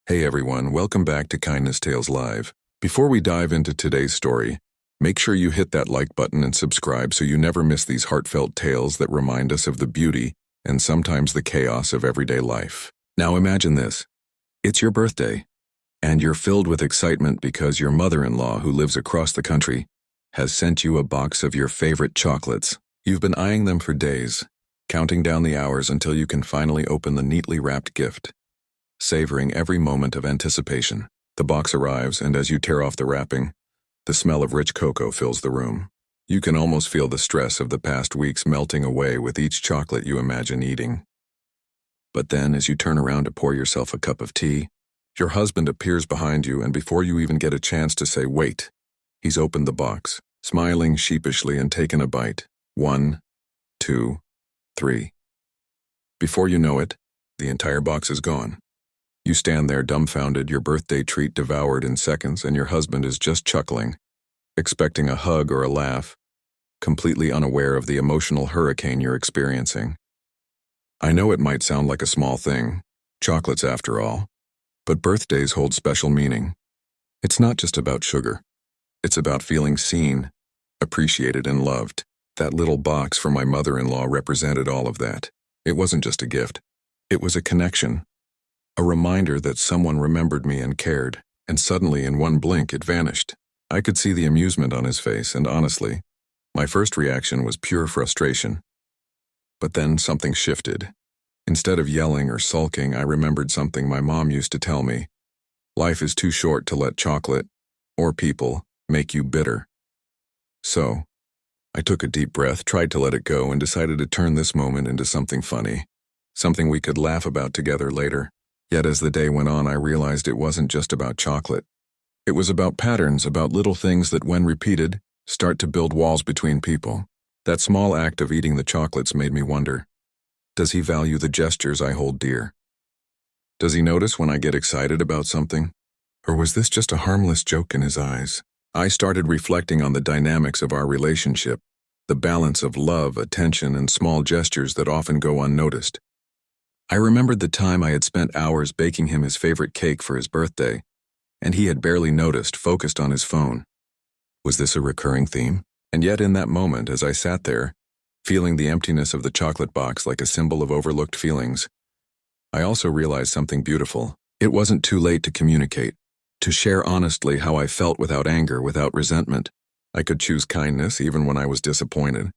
Hey everyone, welcome back to Kindness Tales Live. Before we dive into today's story, make sure you hit that like button and subscribe so you never miss these heartfelt tales that remind us of the beauty and sometimes the chaos of everyday life. Now imagine this. It's your birthday, and you're filled with excitement because your mother-in-law, who lives across the country, has sent you a box of your favorite chocolates. You've been eyeing them for days, counting down the hours until you can finally open the neatly wrapped gift. Savoring every moment of anticipation, the box arrives, and as you tear off the wrapping, the smell of rich cocoa fills the room. You can almost feel the stress of the past weeks melting away with each chocolate you imagine eating. But then, as you turn around to pour yourself a cup of tea, your husband appears behind you, and before you even get a chance to say wait, he's opened the box, smiling sheepishly and taken a bite. 1, 2, 3. Before you know it, the entire box is gone. You stand there dumbfounded, your birthday treat devoured in seconds, and your husband is just chuckling, expecting a hug or a laugh, completely unaware of the emotional hurricane you're experiencing. I know it might sound like a small thing, chocolates after all, but birthdays hold special meaning. It's not just about sugar. It's about feeling seen, appreciated, and loved. That little box for my mother-in-law represented all of that. It wasn't just a gift. It was a connection. A reminder that someone remembered me and cared, and suddenly in one blink it vanished. I could see the amusement on his face, and honestly, my first reaction was pure frustration. But then something shifted. Instead of yelling or sulking, I remembered something my mom used to tell me. Life is too short to let chocolate, or people, make you bitter. So, I took a deep breath, tried to let it go, and decided to turn this moment into something funny, something we could laugh about together later. Yet as the day went on, I realized it wasn't just about chocolate. It was about patterns, about little things that, when repeated, start to build walls between people. That small act of eating the chocolates made me wonder, does he value the gestures I hold dear? Does he notice when I get excited about something? Or was this just a harmless joke in his eyes? I started reflecting on the dynamics of our relationship, the balance of love, attention, and small gestures that often go unnoticed. I remembered the time I had spent hours baking him his favorite cake for his birthday, and he had barely noticed, focused on his phone. Was this a recurring theme? And yet in that moment, as I sat there, feeling the emptiness of the chocolate box like a symbol of overlooked feelings, I also realized something beautiful. It wasn't too late to communicate, to share honestly how I felt without anger, without resentment. I could choose kindness even when I was disappointed.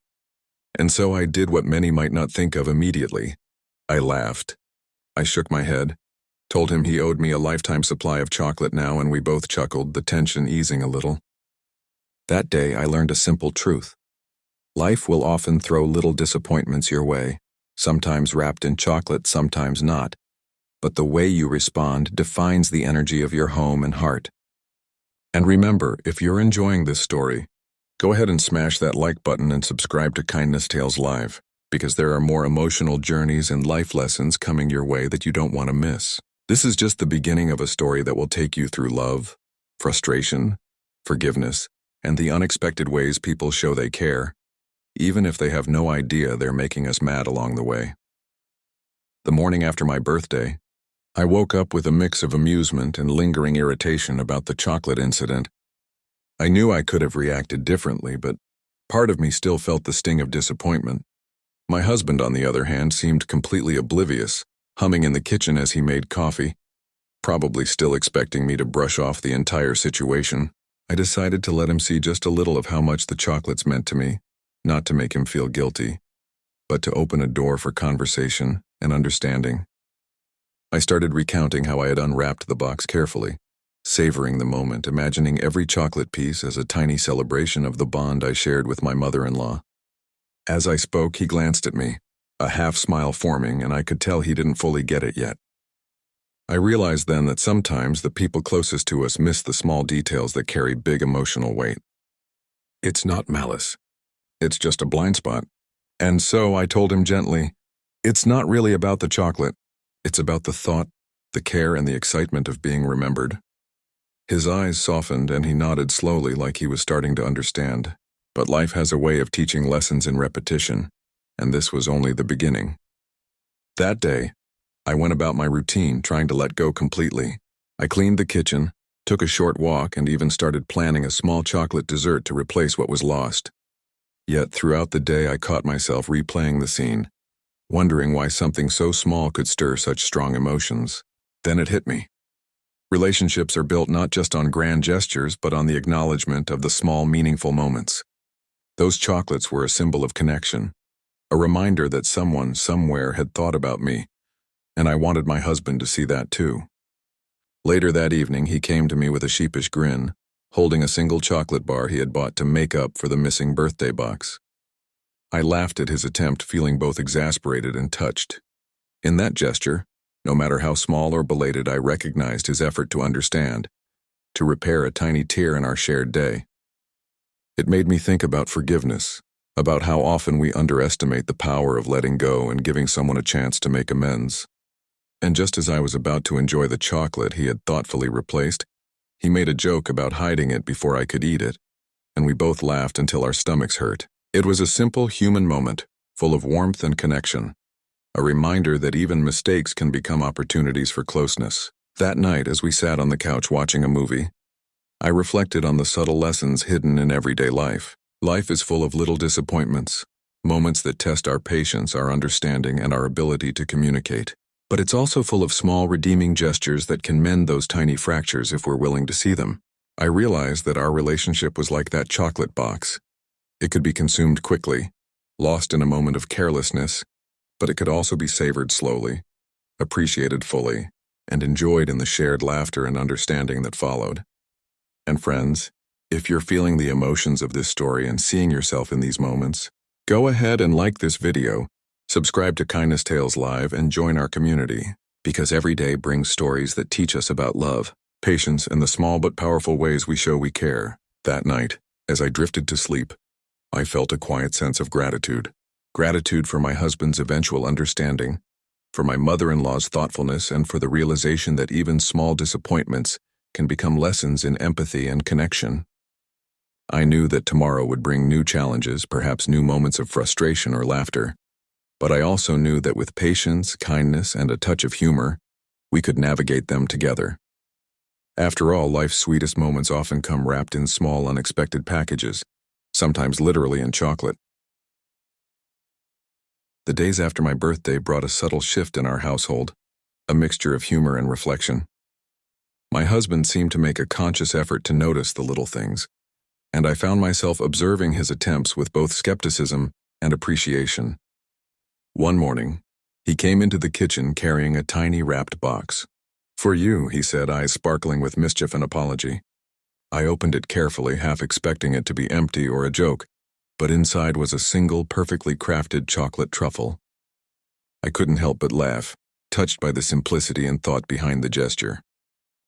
And so I did what many might not think of immediately. I laughed. I shook my head, told him he owed me a lifetime supply of chocolate now, and we both chuckled, the tension easing a little. That day, I learned a simple truth. Life will often throw little disappointments your way, sometimes wrapped in chocolate, sometimes not. But the way you respond defines the energy of your home and heart. And remember, if you're enjoying this story, go ahead and smash that like button and subscribe to Kindness Tales Live, because there are more emotional journeys and life lessons coming your way that you don't want to miss. This is just the beginning of a story that will take you through love, frustration, forgiveness, and the unexpected ways people show they care, even if they have no idea they're making us mad along the way. The morning after my birthday, I woke up with a mix of amusement and lingering irritation about the chocolate incident. I knew I could have reacted differently, but part of me still felt the sting of disappointment. My husband, on the other hand, seemed completely oblivious, humming in the kitchen as he made coffee, probably still expecting me to brush off the entire situation. I decided to let him see just a little of how much the chocolates meant to me, not to make him feel guilty, but to open a door for conversation and understanding. I started recounting how I had unwrapped the box carefully, savoring the moment, imagining every chocolate piece as a tiny celebration of the bond I shared with my mother-in-law. As I spoke, he glanced at me, a half-smile forming, and I could tell he didn't fully get it yet. I realized then that sometimes the people closest to us miss the small details that carry big emotional weight. It's not malice. It's just a blind spot. And so I told him gently, it's not really about the chocolate. It's about the thought, the care, and the excitement of being remembered. His eyes softened and he nodded slowly like he was starting to understand. But life has a way of teaching lessons in repetition, and this was only the beginning. That day, I went about my routine, trying to let go completely, I cleaned the kitchen, took a short walk, and even started planning a small chocolate dessert to replace what was lost. Yet throughout the day I caught myself replaying the scene, wondering why something so small could stir such strong emotions. Then it hit me. Relationships are built not just on grand gestures, but on the acknowledgement of the small, meaningful moments. Those chocolates were a symbol of connection, a reminder that someone somewhere had thought about me, and I wanted my husband to see that too. Later that evening, he came to me with a sheepish grin, holding a single chocolate bar he had bought to make up for the missing birthday box. I laughed at his attempt, feeling both exasperated and touched. In that gesture, no matter how small or belated, I recognized his effort to understand, to repair a tiny tear in our shared day. It made me think about forgiveness, about how often we underestimate the power of letting go and giving someone a chance to make amends. And just as I was about to enjoy the chocolate he had thoughtfully replaced, he made a joke about hiding it before I could eat it, and we both laughed until our stomachs hurt. It was a simple human moment, full of warmth and connection, a reminder that even mistakes can become opportunities for closeness. That night, as we sat on the couch watching a movie, I reflected on the subtle lessons hidden in everyday life. Life is full of little disappointments, moments that test our patience, our understanding, and our ability to communicate. But it's also full of small, redeeming gestures that can mend those tiny fractures if we're willing to see them. I realized that our relationship was like that chocolate box. It could be consumed quickly, lost in a moment of carelessness, but it could also be savored slowly, appreciated fully, and enjoyed in the shared laughter and understanding that followed. And friends, if you're feeling the emotions of this story and seeing yourself in these moments, go ahead and like this video, subscribe to Kindness Tales Live, and join our community, because every day brings stories that teach us about love, patience, and the small but powerful ways we show we care. That night, as I drifted to sleep, I felt a quiet sense of gratitude. Gratitude for my husband's eventual understanding, for my mother-in-law's thoughtfulness, and for the realization that even small disappointments can become lessons in empathy and connection. I knew that tomorrow would bring new challenges, perhaps new moments of frustration or laughter. But I also knew that with patience, kindness, and a touch of humor, we could navigate them together. After all, life's sweetest moments often come wrapped in small, unexpected packages, sometimes literally in chocolate. The days after my birthday brought a subtle shift in our household, a mixture of humor and reflection. My husband seemed to make a conscious effort to notice the little things, and I found myself observing his attempts with both skepticism and appreciation. One morning, he came into the kitchen carrying a tiny wrapped box. "For you," he said, eyes sparkling with mischief and apology. I opened it carefully, half expecting it to be empty or a joke, but inside was a single, perfectly crafted chocolate truffle. I couldn't help but laugh, touched by the simplicity and thought behind the gesture.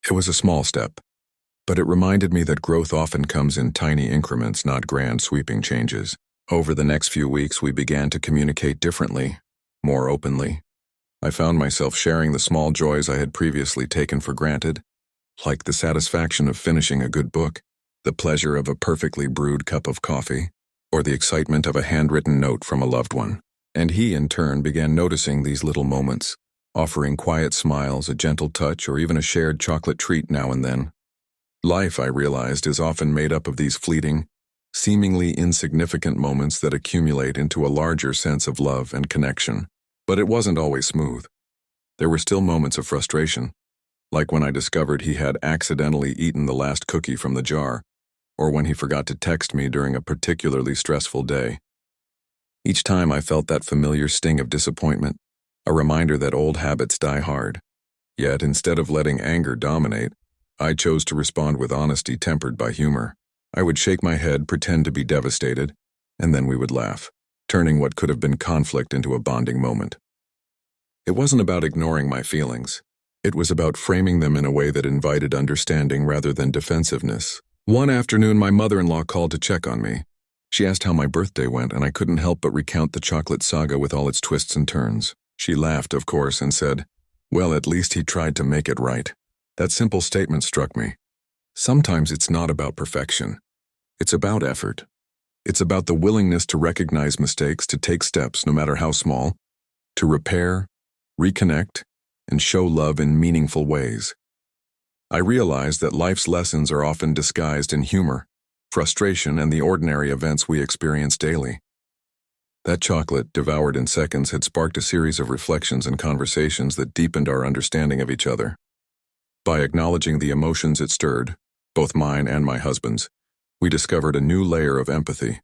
It was a small step, but it reminded me that growth often comes in tiny increments, not grand, sweeping changes. Over the next few weeks, we began to communicate differently, more openly. I found myself sharing the small joys I had previously taken for granted, like the satisfaction of finishing a good book, the pleasure of a perfectly brewed cup of coffee, or the excitement of a handwritten note from a loved one. And he, in turn, began noticing these little moments, offering quiet smiles, a gentle touch, or even a shared chocolate treat now and then. Life, I realized, is often made up of these fleeting, seemingly insignificant moments that accumulate into a larger sense of love and connection. But it wasn't always smooth. There were still moments of frustration, like when I discovered he had accidentally eaten the last cookie from the jar, or when he forgot to text me during a particularly stressful day. Each time I felt that familiar sting of disappointment, a reminder that old habits die hard. Yet, instead of letting anger dominate, I chose to respond with honesty tempered by humor. I would shake my head, pretend to be devastated, and then we would laugh, turning what could have been conflict into a bonding moment. It wasn't about ignoring my feelings. It was about framing them in a way that invited understanding rather than defensiveness. One afternoon, my mother-in-law called to check on me. She asked how my birthday went, and I couldn't help but recount the chocolate saga with all its twists and turns. She laughed, of course, and said, "Well, at least he tried to make it right." That simple statement struck me. Sometimes it's not about perfection. It's about effort. It's about the willingness to recognize mistakes, to take steps, no matter how small, to repair, reconnect, and show love in meaningful ways. I realized that life's lessons are often disguised in humor, frustration, and the ordinary events we experience daily. That chocolate, devoured in seconds, had sparked a series of reflections and conversations that deepened our understanding of each other. By acknowledging the emotions it stirred, both mine and my husband's, we discovered a new layer of empathy,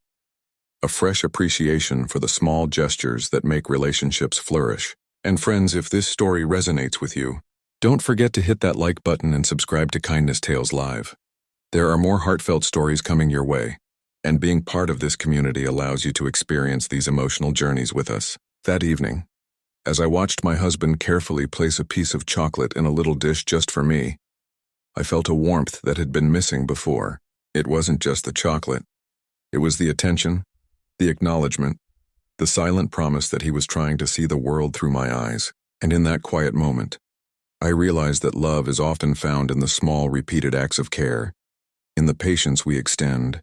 a fresh appreciation for the small gestures that make relationships flourish. And friends, if this story resonates with you, don't forget to hit that like button and subscribe to Kindness Tales Live. There are more heartfelt stories coming your way, and being part of this community allows you to experience these emotional journeys with us. That evening, as I watched my husband carefully place a piece of chocolate in a little dish just for me, I felt a warmth that had been missing before. It wasn't just the chocolate. It was the attention, the acknowledgement, the silent promise that he was trying to see the world through my eyes. And in that quiet moment, I realized that love is often found in the small, repeated acts of care, in the patience we extend,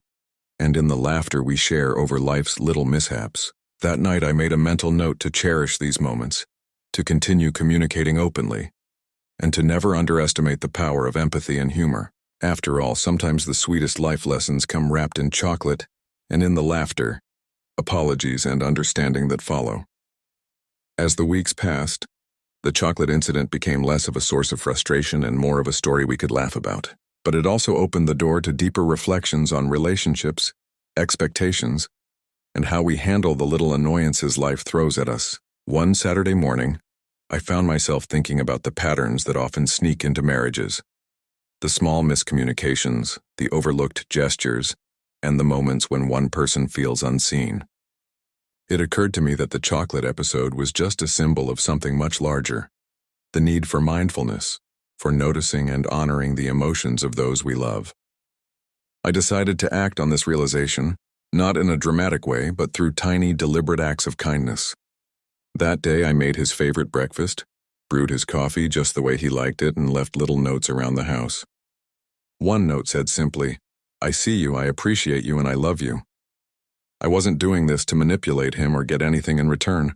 and in the laughter we share over life's little mishaps. That night I made a mental note to cherish these moments, to continue communicating openly, and to never underestimate the power of empathy and humor. After all, sometimes the sweetest life lessons come wrapped in chocolate and in the laughter, apologies, and understanding that follow. As the weeks passed, the chocolate incident became less of a source of frustration and more of a story we could laugh about. But it also opened the door to deeper reflections on relationships, expectations, and how we handle the little annoyances life throws at us. One Saturday morning, I found myself thinking about the patterns that often sneak into marriages. The small miscommunications, the overlooked gestures, and the moments when one person feels unseen. It occurred to me that the chocolate episode was just a symbol of something much larger, the need for mindfulness, for noticing and honoring the emotions of those we love. I decided to act on this realization, not in a dramatic way, but through tiny, deliberate acts of kindness. That day I made his favorite breakfast, brewed his coffee just the way he liked it, and left little notes around the house. One note said simply, "I see you, I appreciate you, and I love you." I wasn't doing this to manipulate him or get anything in return.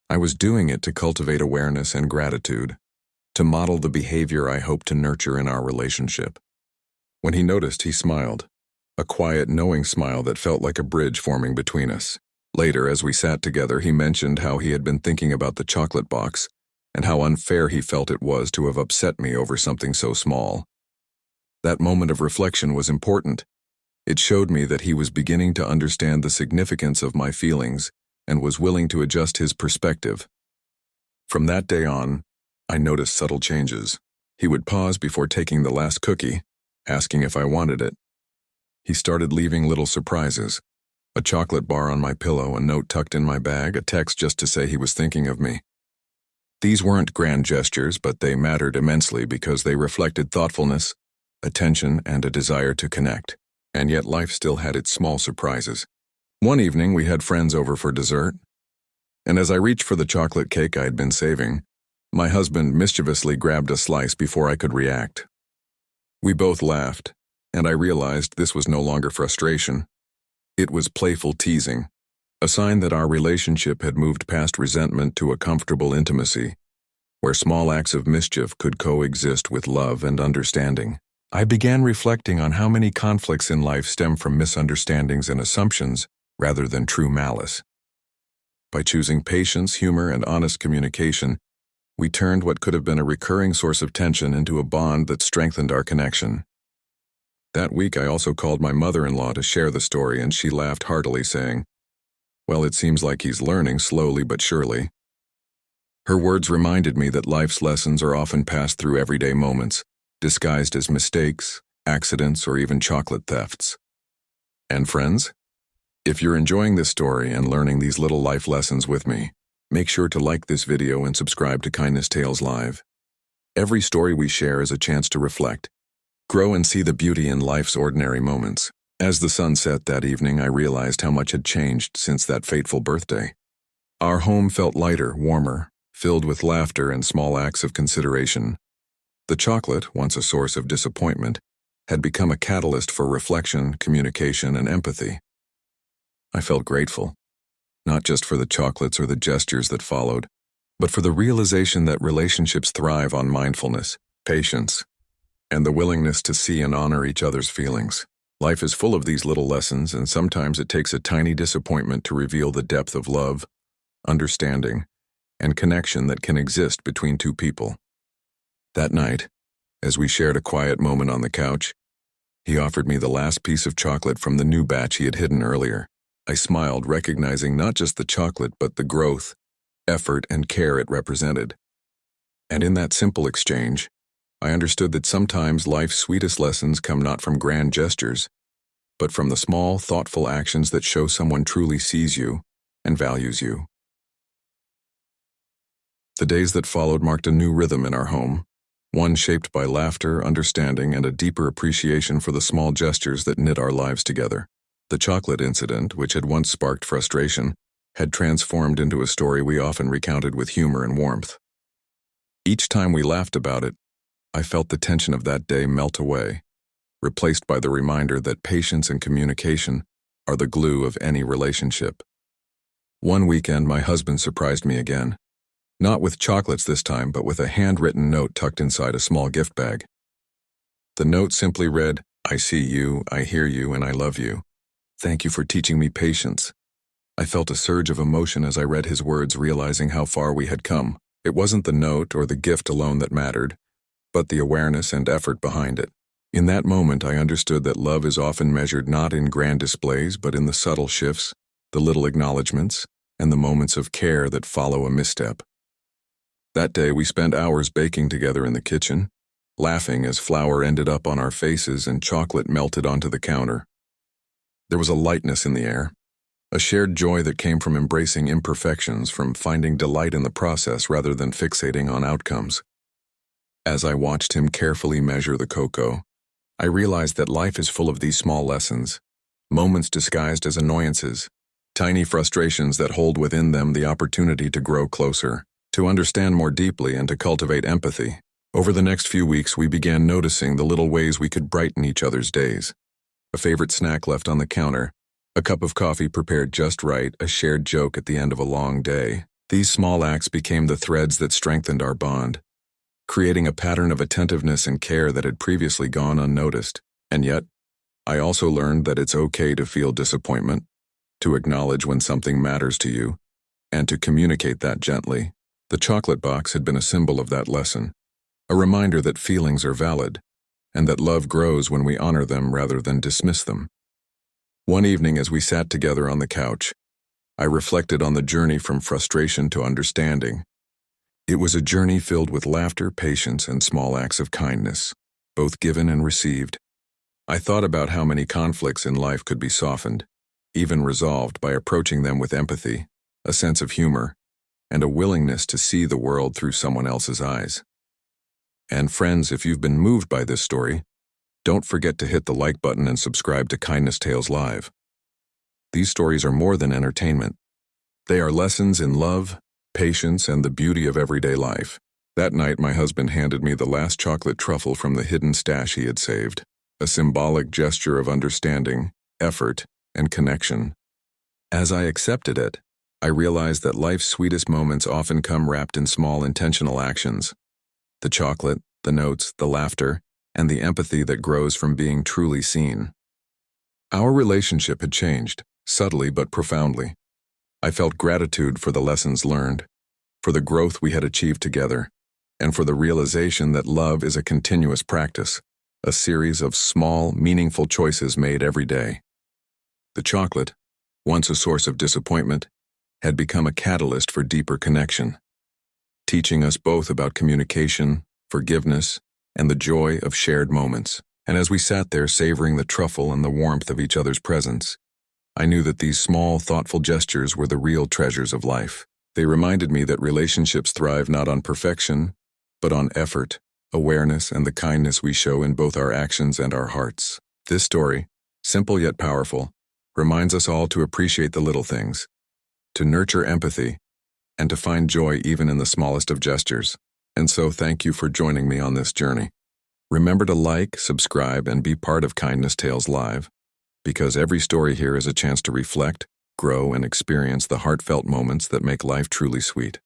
I was doing it to cultivate awareness and gratitude, to model the behavior I hope to nurture in our relationship. When he noticed, he smiled, a quiet, knowing smile that felt like a bridge forming between us. Later, as we sat together, he mentioned how he had been thinking about the chocolate box and how unfair he felt it was to have upset me over something so small. That moment of reflection was important. It showed me that he was beginning to understand the significance of my feelings and was willing to adjust his perspective. From that day on, I noticed subtle changes. He would pause before taking the last cookie, asking if I wanted it. He started leaving little surprises, a chocolate bar on my pillow, a note tucked in my bag, a text just to say he was thinking of me. These weren't grand gestures, but they mattered immensely because they reflected thoughtfulness, attention, and a desire to connect. And yet life still had its small surprises. One evening we had friends over for dessert, and as I reached for the chocolate cake I had been saving, my husband mischievously grabbed a slice before I could react. We both laughed, and I realized this was no longer frustration. It was playful teasing, a sign that our relationship had moved past resentment to a comfortable intimacy, where small acts of mischief could coexist with love and understanding. I began reflecting on how many conflicts in life stem from misunderstandings and assumptions rather than true malice. By choosing patience, humor, and honest communication, we turned what could have been a recurring source of tension into a bond that strengthened our connection. That week I also called my mother-in-law to share the story, and she laughed heartily, saying, "Well, it seems like he's learning slowly but surely." Her words reminded me that life's lessons are often passed through everyday moments, disguised as mistakes, accidents, or even chocolate thefts. And friends, if you're enjoying this story and learning these little life lessons with me, make sure to like this video and subscribe to Kindness Tales Live. Every story we share is a chance to reflect, grow, and see the beauty in life's ordinary moments. As the sun set that evening, I realized how much had changed since that fateful birthday. Our home felt lighter, warmer, filled with laughter and small acts of consideration. The chocolate, once a source of disappointment, had become a catalyst for reflection, communication, and empathy. I felt grateful, not just for the chocolates or the gestures that followed, but for the realization that relationships thrive on mindfulness, patience, and the willingness to see and honor each other's feelings. Life is full of these little lessons, and sometimes it takes a tiny disappointment to reveal the depth of love, understanding, and connection that can exist between two people. That night, as we shared a quiet moment on the couch, he offered me the last piece of chocolate from the new batch he had hidden earlier. I smiled, recognizing not just the chocolate but the growth, effort, and care it represented. And in that simple exchange, I understood that sometimes life's sweetest lessons come not from grand gestures, but from the small, thoughtful actions that show someone truly sees you and values you. The days that followed marked a new rhythm in our home, one shaped by laughter, understanding, and a deeper appreciation for the small gestures that knit our lives together. The chocolate incident, which had once sparked frustration, had transformed into a story we often recounted with humor and warmth. Each time we laughed about it, I felt the tension of that day melt away, replaced by the reminder that patience and communication are the glue of any relationship. One weekend, my husband surprised me again. Not with chocolates this time, but with a handwritten note tucked inside a small gift bag. The note simply read, "I see you, I hear you, and I love you. Thank you for teaching me patience." I felt a surge of emotion as I read his words, realizing how far we had come. It wasn't the note or the gift alone that mattered, but the awareness and effort behind it. In that moment, I understood that love is often measured not in grand displays, but in the subtle shifts, the little acknowledgments, and the moments of care that follow a misstep. That day, we spent hours baking together in the kitchen, laughing as flour ended up on our faces and chocolate melted onto the counter. There was a lightness in the air, a shared joy that came from embracing imperfections, from finding delight in the process rather than fixating on outcomes. As I watched him carefully measure the cocoa, I realized that life is full of these small lessons, moments disguised as annoyances, tiny frustrations that hold within them the opportunity to grow closer, to understand more deeply, and to cultivate empathy. Over the next few weeks, we began noticing the little ways we could brighten each other's days. A favorite snack left on the counter, a cup of coffee prepared just right, a shared joke at the end of a long day. These small acts became the threads that strengthened our bond, creating a pattern of attentiveness and care that had previously gone unnoticed. And yet, I also learned that it's okay to feel disappointment, to acknowledge when something matters to you, and to communicate that gently. The chocolate box had been a symbol of that lesson, a reminder that feelings are valid, and that love grows when we honor them rather than dismiss them. One evening, as we sat together on the couch, I reflected on the journey from frustration to understanding. It was a journey filled with laughter, patience, and small acts of kindness, both given and received. I thought about how many conflicts in life could be softened, even resolved, by approaching them with empathy, a sense of humor, and a willingness to see the world through someone else's eyes. And friends, if you've been moved by this story, don't forget to hit the like button and subscribe to Kindness Tales Live. These stories are more than entertainment. They are lessons in love, patience, and the beauty of everyday life. That night, my husband handed me the last chocolate truffle from the hidden stash he had saved, a symbolic gesture of understanding, effort, and connection. As I accepted it, I realized that life's sweetest moments often come wrapped in small intentional actions. The chocolate, the notes, the laughter, and the empathy that grows from being truly seen. Our relationship had changed, subtly but profoundly. I felt gratitude for the lessons learned, for the growth we had achieved together, and for the realization that love is a continuous practice, a series of small, meaningful choices made every day. The chocolate, once a source of disappointment, had become a catalyst for deeper connection, teaching us both about communication, forgiveness, and the joy of shared moments. And as we sat there savoring the truffle and the warmth of each other's presence, I knew that these small, thoughtful gestures were the real treasures of life. They reminded me that relationships thrive not on perfection, but on effort, awareness, and the kindness we show in both our actions and our hearts. This story, simple yet powerful, reminds us all to appreciate the little things, to nurture empathy, and to find joy even in the smallest of gestures. And so thank you for joining me on this journey. Remember to like, subscribe, and be part of Kindness Tales Live, because every story here is a chance to reflect, grow, and experience the heartfelt moments that make life truly sweet.